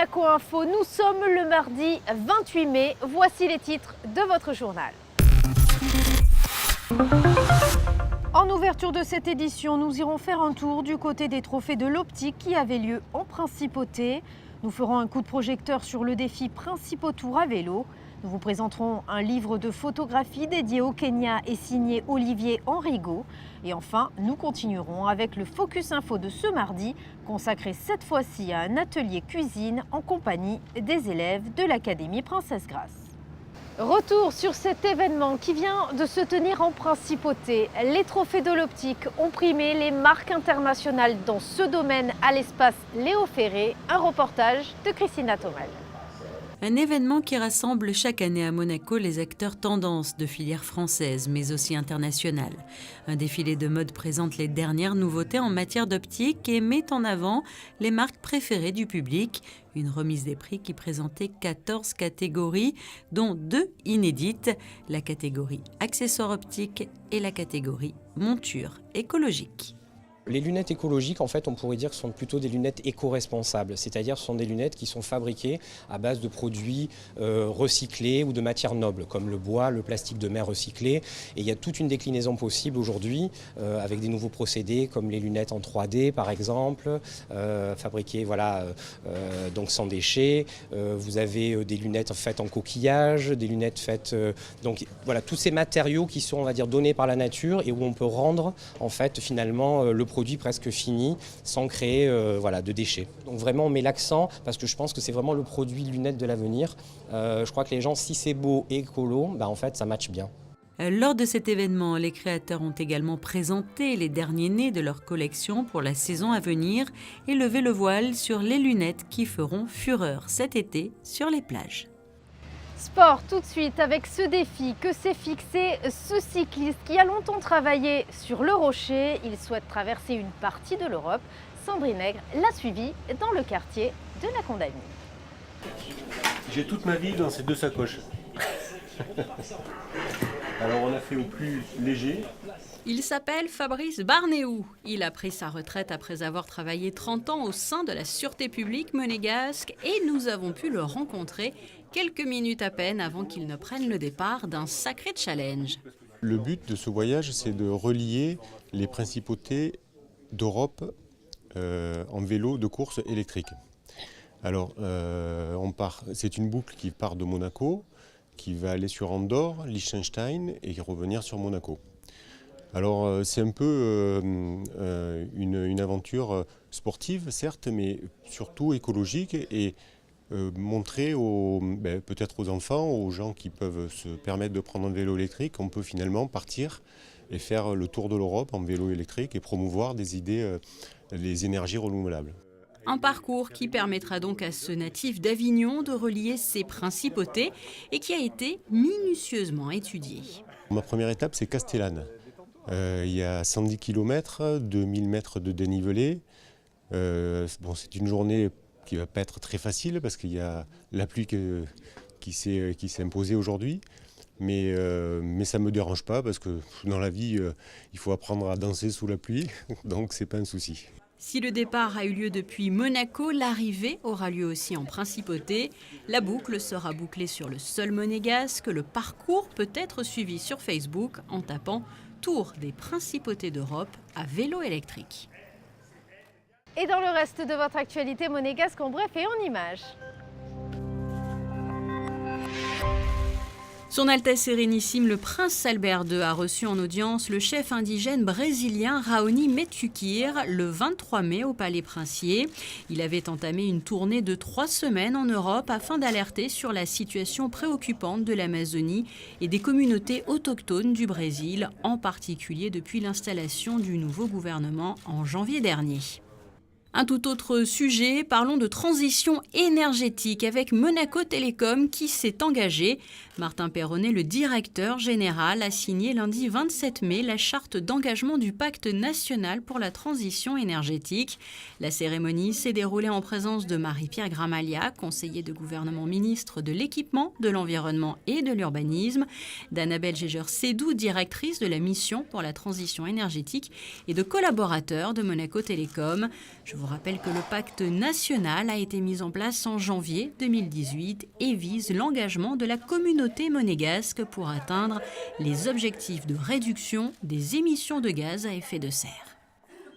Monaco Info, nous sommes le mardi 28 mai. Voici les titres de votre journal. En ouverture de cette édition, nous irons faire un tour du côté des trophées de l'optique qui avaient lieu en Principauté. Nous ferons un coup de projecteur sur le défi Principaux Tour à vélo. Nous vous présenterons un livre de photographie dédié au Kenya et signé Olivier Henrigaud. Et enfin, nous continuerons avec le Focus Info de ce mardi, consacré cette fois-ci à un atelier cuisine en compagnie des élèves de l'Académie Princesse Grace. Retour sur cet événement qui vient de se tenir en Principauté. Les trophées de l'optique ont primé les marques internationales dans ce domaine à l'espace Léo Ferré. Un reportage de Christina Thomal. Un événement qui rassemble chaque année à Monaco les acteurs tendances de filières françaises, mais aussi internationales. Un défilé de mode présente les dernières nouveautés en matière d'optique et met en avant les marques préférées du public. Une remise des prix qui présentait 14 catégories, dont 2 inédites, la catégorie accessoires optiques et la catégorie monture écologique. Les lunettes écologiques, en fait, on pourrait dire que ce sont plutôt des lunettes éco-responsables, c'est-à-dire ce sont des lunettes qui sont fabriquées à base de produits recyclés ou de matières nobles, comme le bois, le plastique de mer recyclé. Et il y a toute une déclinaison possible aujourd'hui, avec des nouveaux procédés, comme les lunettes en 3D, par exemple, fabriquées donc sans déchets. Vous avez des lunettes faites en coquillage, des lunettes faites... donc voilà, tous ces matériaux qui sont, on va dire, donnés par la nature et où on peut rendre, en fait, finalement, le produit presque fini sans créer de déchets. Donc vraiment on met l'accent parce que je pense que c'est vraiment le produit lunettes de l'avenir. Je crois que les gens, si c'est beau et écolo, en fait ça matche bien. Lors de cet événement, les créateurs ont également présenté les derniers nés de leur collection pour la saison à venir et levé le voile sur les lunettes qui feront fureur cet été sur les plages. Sport tout de suite avec ce défi que s'est fixé ce cycliste qui a longtemps travaillé sur le rocher. Il souhaite traverser une partie de l'Europe. Sandrine Nègre l'a suivi dans le quartier de la Condamine. J'ai toute ma vie dans ces 2 sacoches. Alors on a fait au plus léger. Il s'appelle Fabrice Barnéou. Il a pris sa retraite après avoir travaillé 30 ans au sein de la Sûreté publique monégasque et nous avons pu le rencontrer quelques minutes à peine avant qu'il ne prenne le départ d'un sacré challenge. Le but de ce voyage, c'est de relier les principautés d'Europe en vélo de course électrique. Alors, c'est une boucle qui part de Monaco, qui va aller sur Andorre, Liechtenstein et revenir sur Monaco. Alors c'est un peu une aventure sportive, certes, mais surtout écologique et montrer peut-être aux enfants, aux gens qui peuvent se permettre de prendre un vélo électrique, on peut finalement partir et faire le tour de l'Europe en vélo électrique et promouvoir des idées, les énergies renouvelables. Un parcours qui permettra donc à ce natif d'Avignon de relier ses principautés et qui a été minutieusement étudié. Ma première étape, c'est Castellane. Il y a 110 km, 2000 mètres de dénivelé. C'est une journée qui ne va pas être très facile parce qu'il y a la pluie qui s'est imposée aujourd'hui. Mais ça ne me dérange pas parce que dans la vie, il faut apprendre à danser sous la pluie, donc ce n'est pas un souci. Si le départ a eu lieu depuis Monaco, l'arrivée aura lieu aussi en Principauté. La boucle sera bouclée sur le sol monégasque. Le parcours peut être suivi sur Facebook en tapant Tour des Principautés d'Europe à vélo électrique. Et dans le reste de votre actualité monégasque en bref et en images. Son Altesse Sérénissime, le prince Albert II, a reçu en audience le chef indigène brésilien Raoni Metukir le 23 mai au Palais Princier. Il avait entamé une tournée de 3 semaines en Europe afin d'alerter sur la situation préoccupante de l'Amazonie et des communautés autochtones du Brésil, en particulier depuis l'installation du nouveau gouvernement en janvier dernier. Un tout autre sujet, parlons de transition énergétique avec Monaco Télécom qui s'est engagé. Martin Perronnet, le directeur général, a signé lundi 27 mai la charte d'engagement du pacte national pour la transition énergétique. La cérémonie s'est déroulée en présence de Marie-Pierre Gramalia, conseiller de gouvernement ministre de l'équipement, de l'environnement et de l'urbanisme, d'Annabelle Gégeur-Sédou, directrice de la mission pour la transition énergétique et de collaborateurs de Monaco Télécom. Je vous vous rappelle que le pacte national a été mis en place en janvier 2018 et vise l'engagement de la communauté monégasque pour atteindre les objectifs de réduction des émissions de gaz à effet de serre.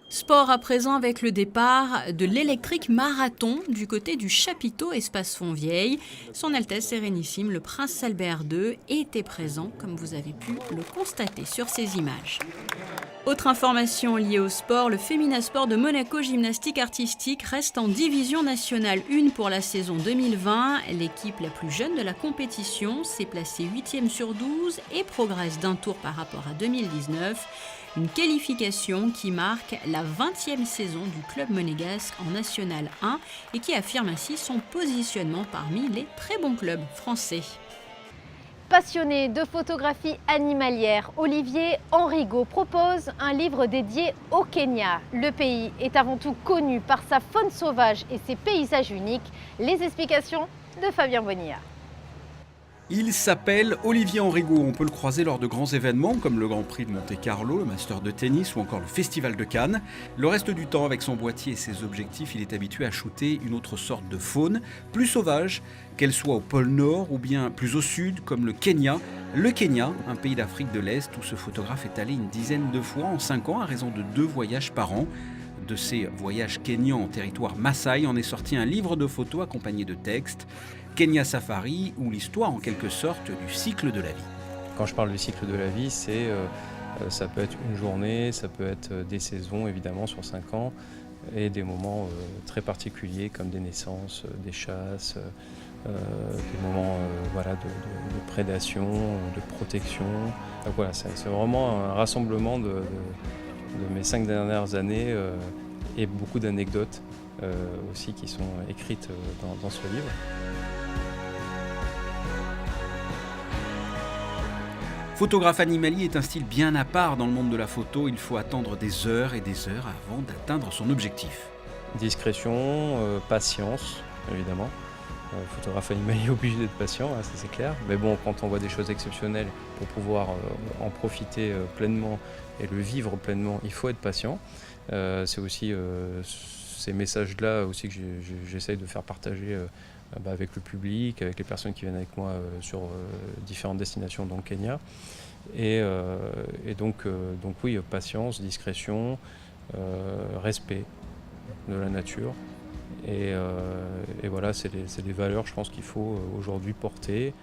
Sport à présent avec le départ de l'électrique marathon du côté du chapiteau Espace Fontvieille. Son Altesse Sérénissime, le Prince Albert II, était présent, comme vous avez pu le constater sur ces images. Autre information liée au sport, le Féminasport de Monaco Gymnastique Artistique reste en division nationale 1 pour la saison 2020. L'équipe la plus jeune de la compétition s'est placée 8e sur 12 et progresse d'un tour par rapport à 2019. Une qualification qui marque la 20e saison du club monégasque en National 1 et qui affirme ainsi son positionnement parmi les très bons clubs français. Passionné de photographie animalière, Olivier Henrigaud propose un livre dédié au Kenya. Le pays est avant tout connu par sa faune sauvage et ses paysages uniques. Les explications de Fabien Bonilla. Il s'appelle Olivier Henrigaud. On peut le croiser lors de grands événements comme le Grand Prix de Monte-Carlo, le Master de tennis ou encore le Festival de Cannes. Le reste du temps, avec son boîtier et ses objectifs, il est habitué à shooter une autre sorte de faune, plus sauvage, qu'elle soit au pôle Nord ou bien plus au sud, comme le Kenya. Le Kenya, un pays d'Afrique de l'Est où ce photographe est allé une dizaine de fois en 5 ans à raison de 2 voyages par an. De ces voyages kenyans en territoire Maasai en est sorti un livre de photos accompagné de textes. Kenya Safari, ou l'histoire en quelque sorte du cycle de la vie. Quand je parle du cycle de la vie, ça peut être une journée, ça peut être des saisons évidemment sur 5 ans et des moments très particuliers comme des naissances, des chasses, des moments de prédation, de protection. Donc voilà, c'est vraiment un rassemblement de mes 5 dernières années et beaucoup d'anecdotes aussi qui sont écrites dans ce livre. Photographe animalier est un style bien à part dans le monde de la photo. Il faut attendre des heures et des heures avant d'atteindre son objectif. Discrétion, patience, évidemment. Photographe animalier obligé d'être patient, ça c'est clair. Mais bon, quand on voit des choses exceptionnelles, pour pouvoir en profiter pleinement et le vivre pleinement, il faut être patient. C'est aussi ces messages-là aussi que j'essaye de faire partager avec le public, avec les personnes qui viennent avec moi sur différentes destinations dans le Kenya. Et donc oui, patience, discrétion, respect de la nature. Et voilà, c'est des valeurs, je pense, qu'il faut aujourd'hui porter.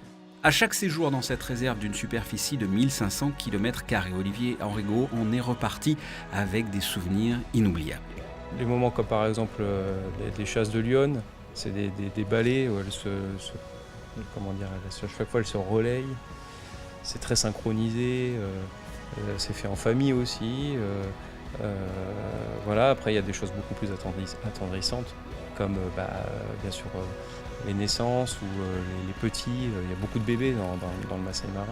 À chaque séjour dans cette réserve d'une superficie de 1500 km², Olivier Henrigaud en est reparti avec des souvenirs inoubliables. Les moments comme par exemple les chasses de lionnes, c'est des balais où chaque fois elles se relayent. C'est très synchronisé, c'est fait en famille aussi. Voilà. Après il y a des choses beaucoup plus attendrissantes comme bien sûr les naissances ou les petits. Il y a beaucoup de bébés dans le Maasai Mara.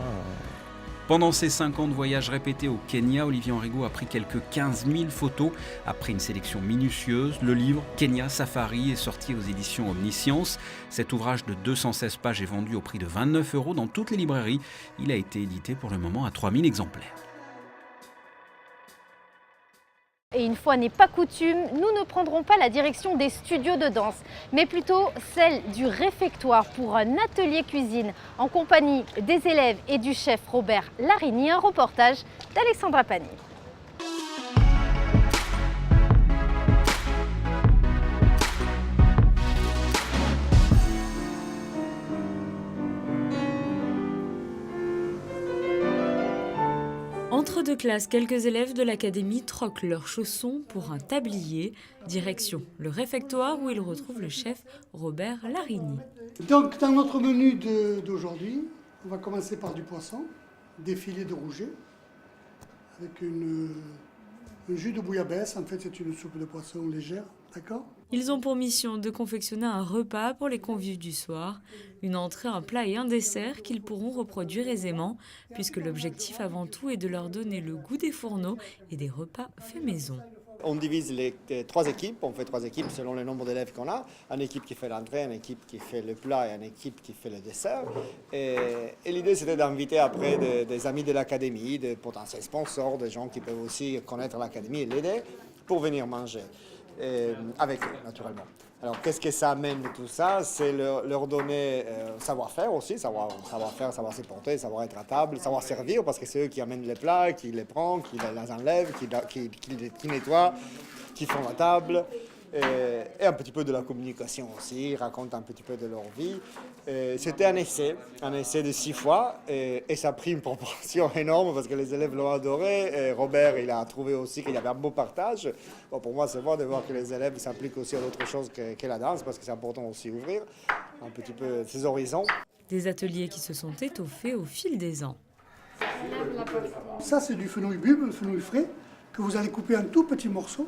Pendant ces 5 ans de voyage répétés au Kenya, Olivier Henrigaud a pris quelques 15 000 photos. Après une sélection minutieuse, le livre Kenya Safari est sorti aux éditions Omniscience. Cet ouvrage de 216 pages est vendu au prix de 29 € dans toutes les librairies. Il a été édité pour le moment à 3000 exemplaires. Et une fois n'est pas coutume, nous ne prendrons pas la direction des studios de danse, mais plutôt celle du réfectoire pour un atelier cuisine en compagnie des élèves et du chef Robert Larigny, un reportage d'Alexandra Pani. Entre deux classes, quelques élèves de l'académie troquent leurs chaussons pour un tablier. Direction le réfectoire où ils retrouvent le chef Robert Larigny. Donc dans notre menu d'aujourd'hui, on va commencer par du poisson, des filets de rouget, avec un jus de bouillabaisse. En fait, c'est une soupe de poisson légère, d'accord ? Ils ont pour mission de confectionner un repas pour les convives du soir, une entrée, un plat et un dessert qu'ils pourront reproduire aisément, puisque l'objectif avant tout est de leur donner le goût des fourneaux et des repas faits maison. On divise les 3 équipes, on fait 3 équipes selon le nombre d'élèves qu'on a. Une équipe qui fait l'entrée, une équipe qui fait le plat et une équipe qui fait le dessert. Et l'idée c'était d'inviter après des amis de l'académie, des potentiels sponsors, des gens qui peuvent aussi connaître l'académie et l'aider pour venir manger. avec eux, naturellement. Alors, qu'est-ce que ça amène de tout ça? C'est leur donner savoir-faire aussi, savoir-faire, savoir se porter, savoir être à table, savoir servir, parce que c'est eux qui amènent les plats, qui les prennent, qui les enlèvent, qui nettoient, qui font la table. Et un petit peu de la communication aussi, ils racontent un petit peu de leur vie. C'était un essai de 6 fois, et ça a pris une proportion énorme parce que les élèves l'ont adoré. Et Robert, il a trouvé aussi qu'il y avait un beau partage. Bon, pour moi, c'est bon de voir que les élèves s'appliquent aussi à d'autres choses que la danse, parce que c'est important aussi ouvrir un petit peu ces horizons. Des ateliers qui se sont étoffés au fil des ans. Ça, c'est du fenouil bulbe, le fenouil frais, que vous allez couper en tout petits morceaux.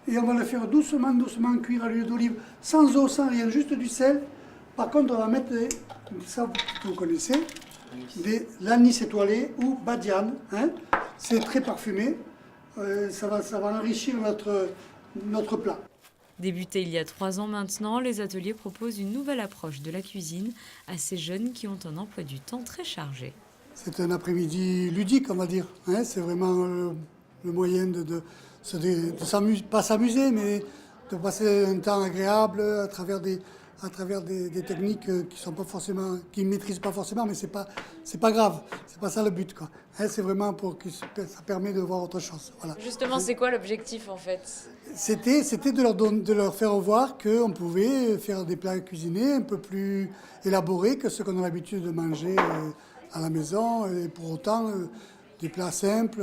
Et on va le faire doucement cuire à l'huile d'olive, sans eau, sans rien, juste du sel. Par contre, on va mettre, ça vous connaissez, de l'anis étoilé ou badiane. Hein. C'est très parfumé. Ça va enrichir notre plat. Débutés il y a 3 ans maintenant, les ateliers proposent une nouvelle approche de la cuisine à ces jeunes qui ont un emploi du temps très chargé. C'est un après-midi ludique, on va dire. Hein. C'est vraiment le moyen de s'amuser, pas s'amuser, mais de passer un temps agréable à travers des techniques qu'ils ne maîtrisent pas forcément, mais c'est pas grave, c'est pas ça le but, quoi. Hein, c'est vraiment pour que ça permet de voir autre chose. Voilà. Justement, c'est quoi l'objectif en fait? C'était de leur faire voir qu'on pouvait faire des plats cuisinés un peu plus élaborés que ceux qu'on a l'habitude de manger à la maison, et pour autant des plats simples.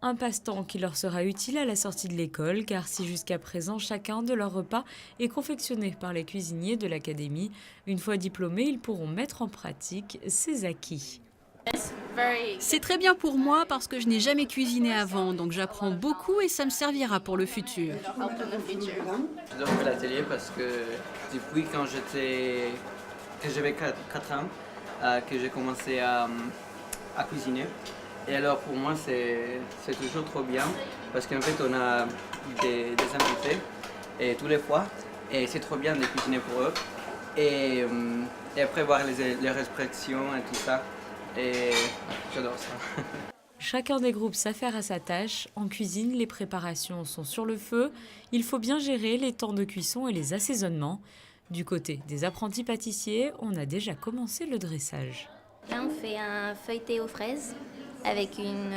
Un passe-temps qui leur sera utile à la sortie de l'école, car si jusqu'à présent chacun de leurs repas est confectionné par les cuisiniers de l'académie, une fois diplômés, ils pourront mettre en pratique ces acquis. C'est très bien pour moi parce que je n'ai jamais cuisiné avant, donc j'apprends beaucoup et ça me servira pour le futur. J'adore faire l'atelier parce que depuis quand j'avais 4 ans, que j'ai commencé à cuisiner. Et alors pour moi c'est toujours trop bien parce qu'en fait on a des invités et tous les fois et c'est trop bien de cuisiner pour eux et après voir les expressions et tout ça et j'adore ça. Chacun des groupes s'affaire à sa tâche. En cuisine, les préparations sont sur le feu. Il faut bien gérer les temps de cuisson et les assaisonnements. Du côté des apprentis pâtissiers, on a déjà commencé le dressage. Là on fait un feuilleté aux fraises avec une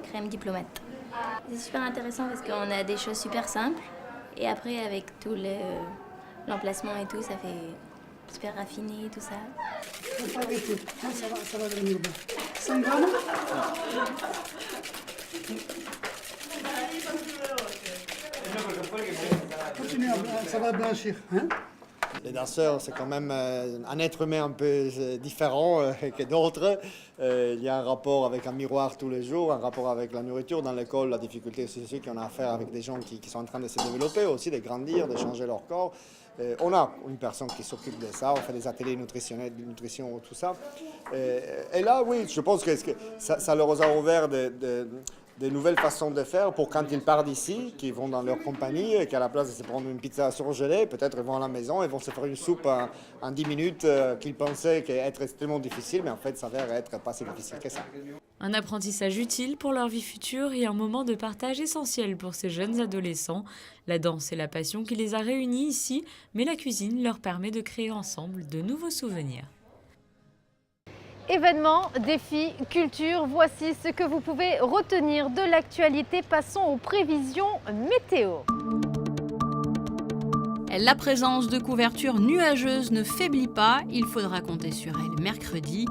crème diplomate. C'est super intéressant parce qu'on a des choses super simples et après avec tout l'emplacement et tout, ça fait super raffiné tout ça. Il ne faut pas arrêter, ça va devenir bon. 100 grammes. Continuez, ça va blanchir. Hein. Les danseurs, c'est quand même un être humain un peu différent que d'autres. Il y a un rapport avec un miroir tous les jours, un rapport avec la nourriture. Dans l'école, la difficulté, c'est ce qu'on a affaire avec des gens qui sont en train de se développer aussi, de grandir, de changer leur corps. On a une personne qui s'occupe de ça, on fait des ateliers nutritionnels, de nutrition, tout ça. Et là, oui, je pense que ça leur a ouvert des nouvelles façons de faire pour quand ils partent d'ici, qu'ils vont dans leur compagnie et qu'à la place de se prendre une pizza surgelée, peut-être ils vont à la maison et vont se faire une soupe en 10 minutes qu'ils pensaient être extrêmement difficile, mais en fait ça s'avère être pas si difficile que ça. Un apprentissage utile pour leur vie future et un moment de partage essentiel pour ces jeunes adolescents. La danse est la passion qui les a réunis ici, mais la cuisine leur permet de créer ensemble de nouveaux souvenirs. Événements, défis, culture, voici ce que vous pouvez retenir de l'actualité. Passons aux prévisions météo. La présence de couvertures nuageuses ne faiblit pas, il faudra compter sur elle mercredi.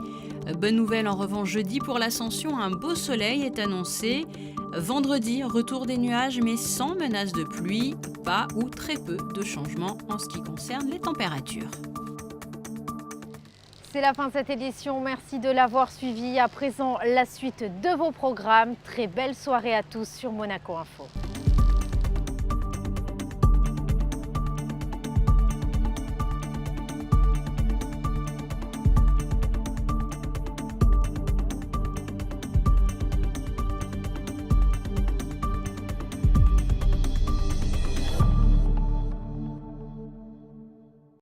Bonne nouvelle en revanche jeudi pour l'Ascension, un beau soleil est annoncé. Vendredi, retour des nuages mais sans menace de pluie, pas ou très peu de changements en ce qui concerne les températures. C'est la fin de cette édition, merci de l'avoir suivi. À présent, la suite de vos programmes. Très belle soirée à tous sur Monaco Info.